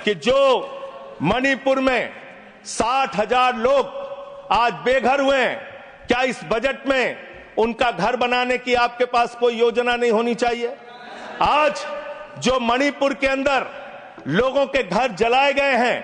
कि जो मणिपुर में 60,000 लोग आज बेघर हुए हैं, क्या इस बजट में उनका घर बनाने की आपके पास कोई योजना नहीं होनी चाहिए? आज जो मणिपुर के अंदर लोगों के घर जलाए गए हैं,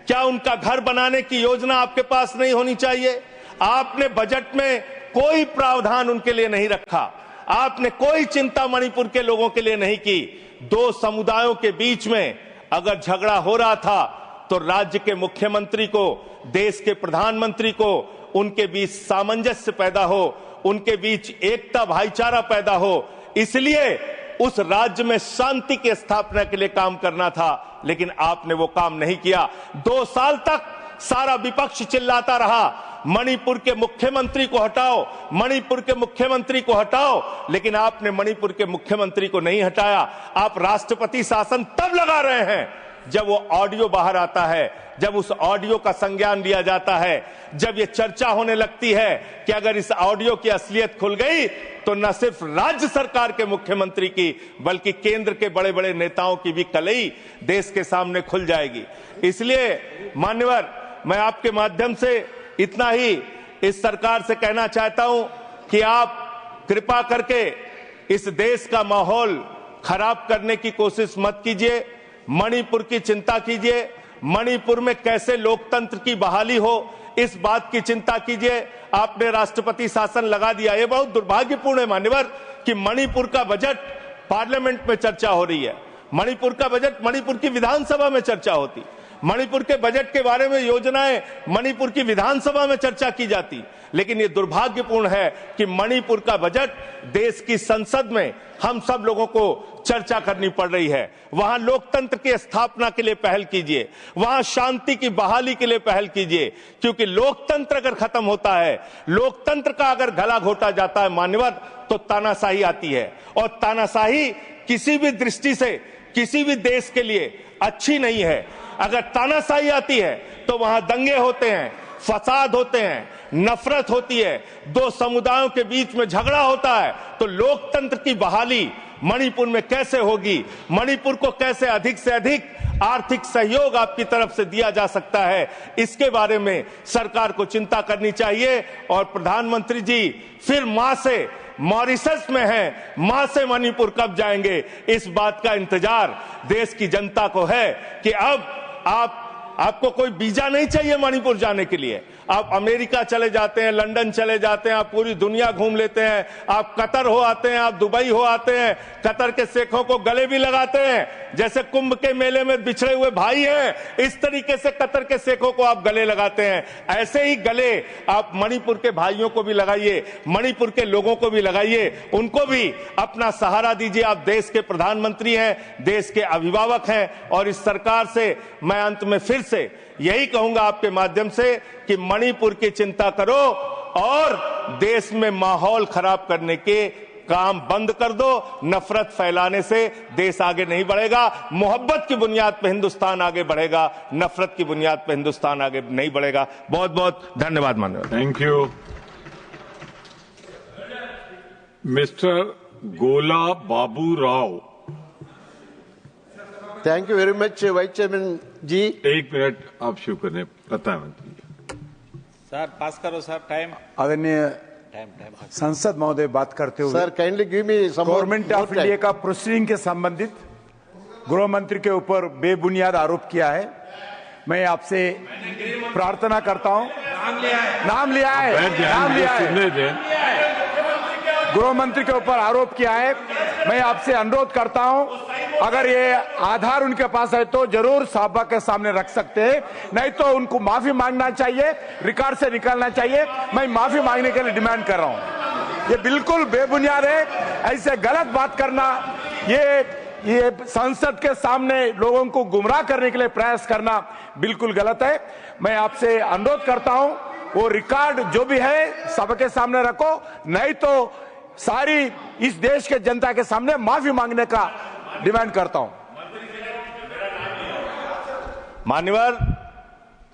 क्या उनका घर बनाने की योजना आपके पास नहीं होनी चाहिए? आपने बजट में कोई प्रावधान उनके लिए नहीं रखा, आपने कोई चिंता मणिपुर के लोगों के लिए नहीं की। दो समुदायों के बीच में अगर झगड़ा हो रहा था तो राज्य के मुख्यमंत्री को, देश के प्रधानमंत्री को उनके बीच सामंजस्य पैदा हो, उनके बीच एकता भाईचारा पैदा हो, इसलिए उस राज्य में शांति की स्थापना के लिए काम करना था, लेकिन आपने वो काम नहीं किया। 2 साल तक सारा विपक्ष चिल्लाता रहा, मणिपुर के मुख्यमंत्री को हटाओ, मणिपुर के मुख्यमंत्री को हटाओ, लेकिन आपने मणिपुर के मुख्यमंत्री को नहीं हटाया। आप राष्ट्रपति शासन तब लगा रहे हैं जब वो ऑडियो बाहर आता है, जब उस ऑडियो का संज्ञान लिया जाता है, जब ये चर्चा होने लगती है कि अगर इस ऑडियो की असलियत खुल गई तो न सिर्फ राज्य सरकार के मुख्यमंत्री की बल्कि केंद्र के बड़े बड़े नेताओं की भी कलई देश के सामने खुल जाएगी। इसलिए मान्यवर, मैं आपके माध्यम से इतना ही इस सरकार से कहना चाहता हूं कि आप कृपा करके इस देश का माहौल खराब करने की कोशिश मत कीजिए। मणिपुर की चिंता कीजिए, मणिपुर में कैसे लोकतंत्र की बहाली हो इस बात की चिंता कीजिए। आपने राष्ट्रपति शासन लगा दिया, ये बहुत दुर्भाग्यपूर्ण है मान्यवर कि मणिपुर का बजट पार्लियामेंट में चर्चा हो रही है, मणिपुर का बजट मणिपुर की विधानसभा में चर्चा होती, मणिपुर के बजट के बारे में योजनाएं मणिपुर की विधानसभा में चर्चा की जाती, लेकिन यह दुर्भाग्यपूर्ण है कि मणिपुर का बजट देश की संसद में हम सब लोगों को चर्चा करनी पड़ रही है। वहां लोकतंत्र की स्थापना के लिए पहल कीजिए, वहां शांति की बहाली के लिए पहल कीजिए, क्योंकि लोकतंत्र अगर खत्म होता है, लोकतंत्र का अगर गला घोटा जाता है मान्यवर, तो तानाशाही आती है, और तानाशाही किसी भी दृष्टि से किसी भी देश के लिए अच्छी नहीं है। अगर तानाशाही आती है तो वहां दंगे होते हैं, फसाद होते हैं, नफरत होती है, दो समुदायों के बीच में झगड़ा होता है, तो लोकतंत्र की बहाली मणिपुर में कैसे होगी? मणिपुर को कैसे अधिक से अधिक आर्थिक सहयोग आपकी तरफ से दिया जा सकता है, इसके बारे में सरकार को चिंता करनी चाहिए। और प्रधानमंत्री जी फिर मां से मॉरिशस में हैं, मां से मणिपुर कब जाएंगे, इस बात का इंतजार देश की जनता को है कि अब आपको कोई वीजा नहीं चाहिए मणिपुर जाने के लिए। आप अमेरिका चले जाते हैं, लंदन चले जाते हैं, आप पूरी दुनिया घूम लेते हैं, आप कतर हो आते हैं, आप दुबई हो आते हैं, कतर के शेखों को गले भी लगाते हैं, जैसे कुंभ के मेले में बिछड़े हुए भाई हैं, इस तरीके से कतर के शेखों को आप गले लगाते हैं। ऐसे ही गले आप मणिपुर के भाइयों को भी लगाइए, मणिपुर के लोगों को भी लगाइए, उनको भी अपना सहारा दीजिए। आप देश के प्रधानमंत्री हैं, देश के अभिभावक हैं, और इस सरकार से मैं अंत में फिर से यही कहूंगा आपके माध्यम से कि मणिपुर की चिंता करो और देश में माहौल खराब करने के काम बंद कर दो। नफरत फैलाने से देश आगे नहीं बढ़ेगा। मोहब्बत की बुनियाद पर हिंदुस्तान आगे बढ़ेगा, नफरत की बुनियाद पर हिंदुस्तान आगे नहीं बढ़ेगा। बहुत बहुत धन्यवाद माननीय। Thank you. Mister Gola Babu Rao. Thank you very much vice chairman ji. 1 minute आप शुरू करें प्रधानमंत्री। सर पास करो सर, टाइम। आदरणीय संसद महोदय, बात करते हुए sir kindly give me some government of India का प्रोसीडिंग के संबंधित गृह मंत्री के ऊपर बेबुनियाद आरोप किया है। मैं आपसे प्रार्थना करता हूं, नाम लिया है, गृह मंत्री के ऊपर आरोप किया है। मैं आपसे अनुरोध करता हूं, अगर ये आधार उनके पास है तो जरूर सभा के सामने रख सकते हैं, नहीं तो उनको माफी मांगना चाहिए, रिकॉर्ड से निकालना चाहिए। मैं माफी मांगने के लिए डिमांड कर रहा हूं। ये बिल्कुल बेबुनियाद है, ऐसे गलत बात करना, ये संसद के सामने लोगों को गुमराह करने के लिए प्रयास करना बिल्कुल गलत है। मैं आपसे अनुरोध करता हूं, वो रिकॉर्ड जो भी है सभा के सामने रखो, नहीं तो सारी इस देश के जनता के सामने माफी मांगने का डिमांड करता हूं। मान्यवर,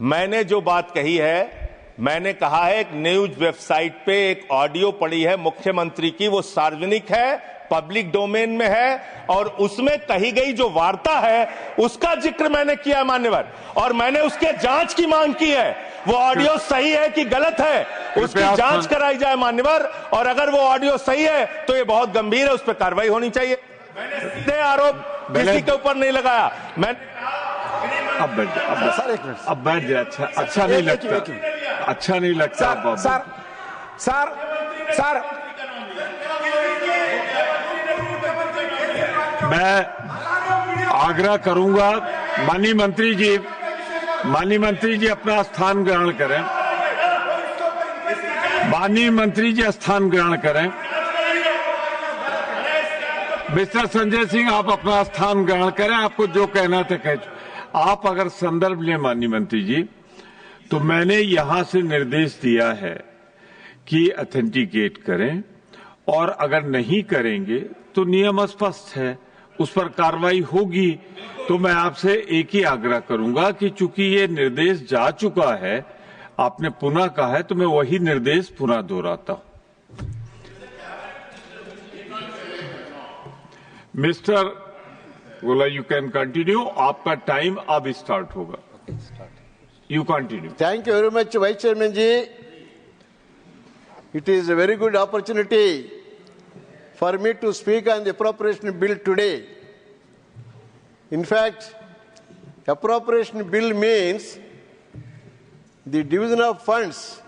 मैंने जो बात कही है, मैंने कहा है एक न्यूज वेबसाइट पे एक ऑडियो पड़ी है मुख्यमंत्री की, वो सार्वजनिक है, पब्लिक डोमेन में है और उसमें कही गई जो वार्ता है उसका जिक्र मैंने किया है मान्यवर, और मैंने उसके जांच की मांग की है। वो ऑडियो सही है कि गलत है उसकी जांच कराई जाए मान्यवर, और अगर वो ऑडियो सही है तो ये बहुत गंभीर है, उस पर कार्रवाई होनी चाहिए। मैंने सीधे आरोप किसी के ऊपर नहीं लगाया। मैं अब बैठ जाए, सर एक मिनट, अब बैठ जाए। अच्छा नहीं लगता, अच्छा नहीं लगता बाबू। सर मैं आग्रह करूंगा माननीय मंत्री जी अपना स्थान ग्रहण करें। माननीय मंत्री जी स्थान ग्रहण करें। मिस्टर संजय सिंह, आप अपना स्थान ग्रहण करें। आपको जो कहना था कह। आप अगर संदर्भ लें माननीय मंत्री जी, तो मैंने यहां से निर्देश दिया है कि ऑथेंटिकेट करें, और अगर नहीं करेंगे तो नियम स्पष्ट है, उस पर कार्रवाई होगी। तो मैं आपसे एक ही आग्रह करूंगा कि चूंकि ये निर्देश जा चुका है, आपने पुनः कहा है, तो मैं वही निर्देश पुनः दोहराता हूं। मिस्टर गोला, यू कैन कंटिन्यू। आपका टाइम अब स्टार्ट होगा। You continue. Thank you very much, Vice Chairman ji. It is a very good opportunity for me to speak on the appropriation bill today. In fact, appropriation bill means the division of funds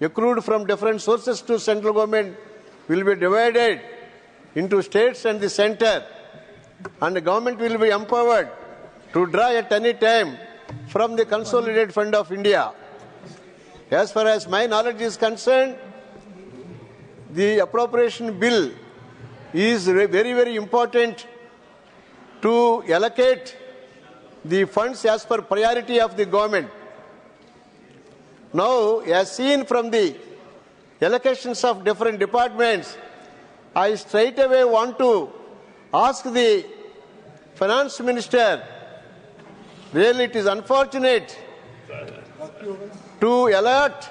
accrued from different sources to central government will be divided into states and the center, and the government will be empowered to draw at any time from the consolidated fund of India. As far as my knowledge is concerned, the appropriation bill is very, very important to allocate the funds as per priority of the government. Now, as seen from the allocations of different departments, I straight away want to ask the finance minister, really it is unfortunate to allot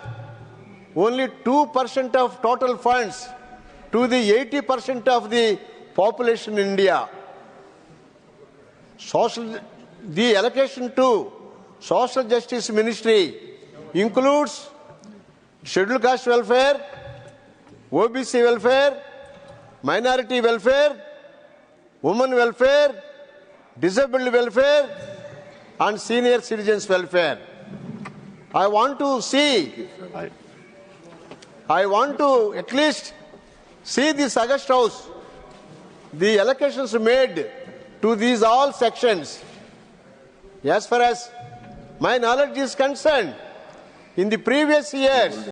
only 2% of total funds to the 80% of the population in India. The allocation to Social Justice Ministry includes scheduled caste welfare, OBC welfare, minority welfare, women welfare, disabled welfare, and senior citizens welfare. I want to at least see this August House, the allocations made to these all sections. As far as my knowledge is concerned, in the previous years,